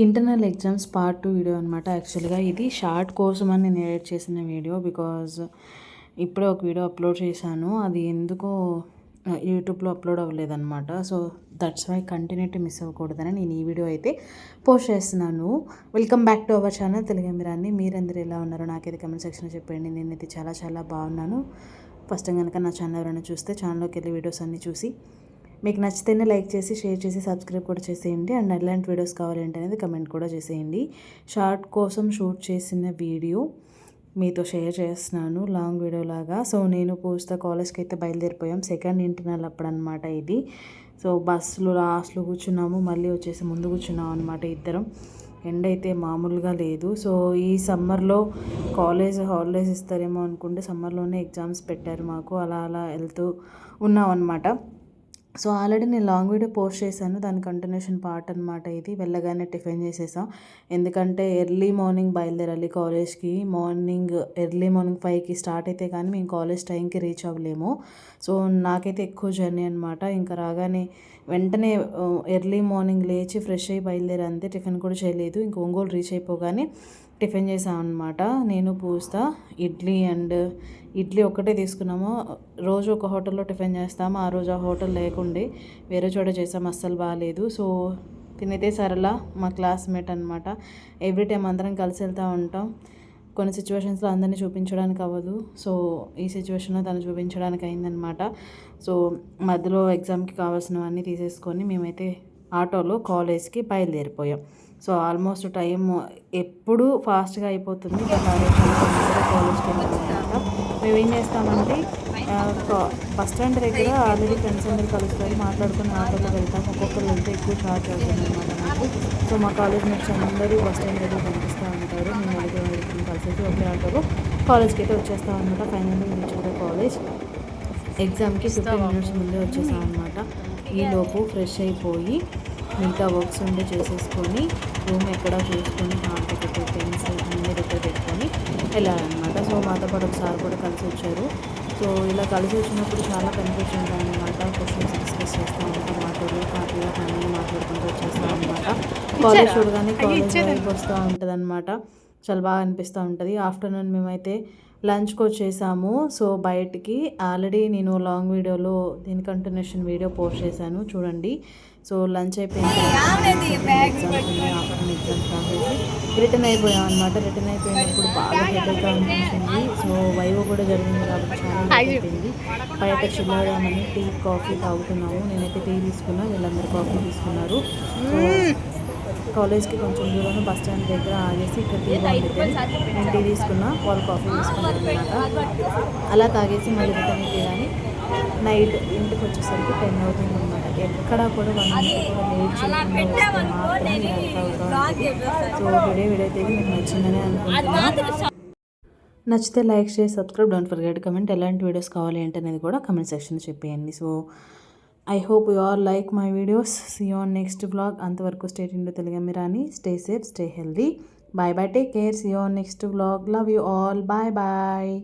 Internal exams part 2 video అనమాట. యాక్చువల్‌గా ఇది షార్ట్ కోసమని నేను ఎడిట్ చేసిన వీడియో. బికాజ్ ఇప్పుడే ఒక వీడియో అప్లోడ్ చేశాను. అది ఎందుకో యూట్యూబ్‌లో అప్లోడ్ అవ్వలేదనమాట. So that's why continuity miss అవ్వకూడదని నేను ఈ వీడియో అయితే పోస్ట్ చేస్తున్నాను. Welcome back to our channel Telugu ఎమిరాన్ని. మీరందరూ ఎలా ఉన్నారో నాకైతే కమెంట్ సెక్షన్‌లో చెప్పండి. నేనైతే చాలా చాలా బాగున్నాను. ఫస్ట్ టైం కనుక నా ఛానల్ ఎవరైనా చూస్తే ఛానల్లోకి వెళ్ళి వీడియోస్ అన్నీ చూసి మీకు నచ్చితేనే లైక్ చేసి షేర్ చేసి సబ్స్క్రైబ్ కూడా చేసేయండి. అండ్ ఎలాంటి వీడియోస్ కావాలంటే అనేది కమెంట్ కూడా చేసేయండి. షార్ట్ కోసం షూట్ చేసిన వీడియో మీతో షేర్ చేస్తున్నాను, లాంగ్ వీడియో లాగా. సో నేను పూస్తా కాలేజ్కి అయితే బయలుదేరిపోయాం. సెకండ్ ఇంటర్నల్ అప్పుడు అనమాట ఇది. సో బస్సులో లాస్ట్లో కూర్చున్నాము, మళ్ళీ వచ్చేసి ముందు కూర్చున్నాం అనమాట ఇద్దరం. ఎండ అయితే మామూలుగా లేదు. సో ఈ సమ్మర్లో కాలేజ్ హాలిడేస్ ఇస్తారేమో అనుకుంటే సమ్మర్లోనే ఎగ్జామ్స్ పెట్టారు మాకు. అలా అలా వెళ్తూ ఉన్నాం అనమాట. సో ఆల్రెడీ నేను లాంగ్ వీడియో పోస్ట్ చేశాను, దాని కంటిన్యూషన్ పార్ట్ అనమాట ఇది. వెళ్ళగానే టిఫిన్ చేసేసాం, ఎందుకంటే ఎర్లీ మార్నింగ్ బయలుదేరాలి కాలేజ్కి. ఎర్లీ మార్నింగ్ 5కి స్టార్ట్ అయితే కానీ మేము కాలేజ్ టైంకి రీచ్ అవ్వలేము. సో నాకైతే ఎక్కువ జర్నీ అనమాట. ఇంకా రాగానే వెంటనే ఎర్లీ మార్నింగ్ లేచి ఫ్రెష్ అయ్యి బయలుదేరి, అంతే. టిఫిన్ కూడా చేయలేదు. ఇంక ఒంగోలు రీచ్ అయిపోగానే టిఫిన్ చేసాం అనమాట. నేను పూస్తా ఇడ్లీ ఒక్కటే తీసుకున్నాము. రోజు ఒక హోటల్లో టిఫిన్ చేస్తాము. ఆ రోజు ఆ హోటల్ లేకుండే వేరే చోట చేసాము, అస్సలు బాగాలేదు. సో తినైతే సరళ మా క్లాస్మేట్ అనమాట. ఎవ్రీ టైం అందరం కలిసి వెళ్తూ ఉంటాం. కొన్ని సిచ్యువేషన్స్లో అందరినీ చూపించడానికి అవ్వదు. సో ఈ సిచ్యువేషన్లో తను చూపించడానికి అయిందనమాట. సో మధ్యలో ఎగ్జామ్కి కావాల్సినవన్నీ తీసేసుకొని మేమైతే ఆటోలో కాలేజ్కి బయలుదేరిపోయాం. సో ఆల్మోస్ట్ టైం ఎప్పుడు ఫాస్ట్గా అయిపోతుంది. కాలేజ్కి వెళ్ళాలన్నమాట. మేము ఏం చేస్తామంటే బస్ స్టాండ్ దగ్గర ఆల్రెడీ ఫ్రెండ్స్ అందరూ కలుస్తారు, మాట్లాడుకుని ఆటోలో వెళ్తాం. ఒక్కొక్కరు వెళ్తే ఎక్కువ ఛార్జ్ అవుతుంది అనమాట మాకు. సో మా కాలేజ్ నుంచి అందరూ బస్ స్టాండ్ దగ్గర పంపిస్తూ ఉంటారు. మేము వెళ్తే కలిసి ఒకే ఆటోలో కాలేజ్కి అయితే వచ్చేస్తాం అనమాట. Finally reach college. ఎగ్జామ్కి 15 మినిట్స్ ముందే వచ్చేసాం అనమాట. ఈలోపు ఫ్రెష్ అయిపోయి మిగతా వర్క్స్ ఉండే చేసేసుకొని రూమ్ ఎక్కడ చూసుకొని హాల్ టికెట్ పెన్స్ అన్నీ దగ్గర పెట్టుకొని వెళ్ళాలన్నమాట. సో మాతో పాటు ఒకసారి కూడా కలిసి వచ్చారు. సో ఇలా కలిసి వచ్చినప్పుడు చాలా కన్ఫ్యూజన్ ఉంటాయన్నమాట. క్వశ్చన్స్ డిస్కస్ చేస్తూ ఉంటాం, పాటలు అన్నీ మాట్లాడుకుంటూ వచ్చేస్తాం అనమాట. కాలేజ్ చూడగానే కాలేజ్ వైపు వస్తూ ఉంటుంది అనమాట. చాలా బాగా అనిపిస్తూ ఉంటుంది. ఆఫ్టర్నూన్ మేమైతే లంచ్కి వచ్చేసాము. సో బయటికి ఆల్రెడీ నేను లాంగ్ వీడియోలో దీని కంటిన్యూషన్ వీడియో పోస్ట్ చేశాను, చూడండి. సో లంచ్ అయిపోయింది, ఆఫ్టర్నూన్ ఎగ్జామ్స్ కాసేసి రిటర్న్ అయిపోయాం అనమాట. రిటర్న్ అయిపోయినప్పుడు బాగా హెడేక్గా అనిపించింది. సో వైవ్ కూడా జరిగింది కాబట్టి చాలా అయిపోయింది. బయట చిల్లదామని టీ కాఫీ తాగుతున్నాము. నేనైతే టీ తీసుకున్నా, వీళ్ళందరూ కాఫీ తీసుకున్నారు. సో కాలేజ్కి కొంచెం దూరం బస్ స్టాండ్ దగ్గర ఆగేసి ఇక్కడ టీ బాగుంటుంది, నేను టీ తీసుకున్నా, వాళ్ళు కాఫీ తీసుకున్నారు అనమాట. అలా తాగేసి మళ్ళీ రిటర్న్ అయితే కానీ నైట్ ఇంటికి వచ్చేసరికి 10 అవుతుంది అనమాట. ఎక్కడ కూడా 1 మినిట్ కూడా లేట్ చేయకుండా వస్తే మాత్రం ఇదంతా అవుతుంది. సో వీడియో అయితే మీకు నచ్చిందని అనుకుంటున్నాను. నచ్చితే లైక్ చేసి సబ్స్క్రైబ్, డోంట్ ఫర్గెట్ కమెంట్. ఎలాంటి వీడియోస్ కావాలి అంటే అనేది కూడా కమెంట్ సెక్షన్ చెప్పేయండి. So I hope you all like my videos. See you on next vlog. అంతవరకు stay tuned to Telugu Emirani. Stay safe, stay healthy. Bye bye, take care. See you on next vlog. Love you all. Bye bye.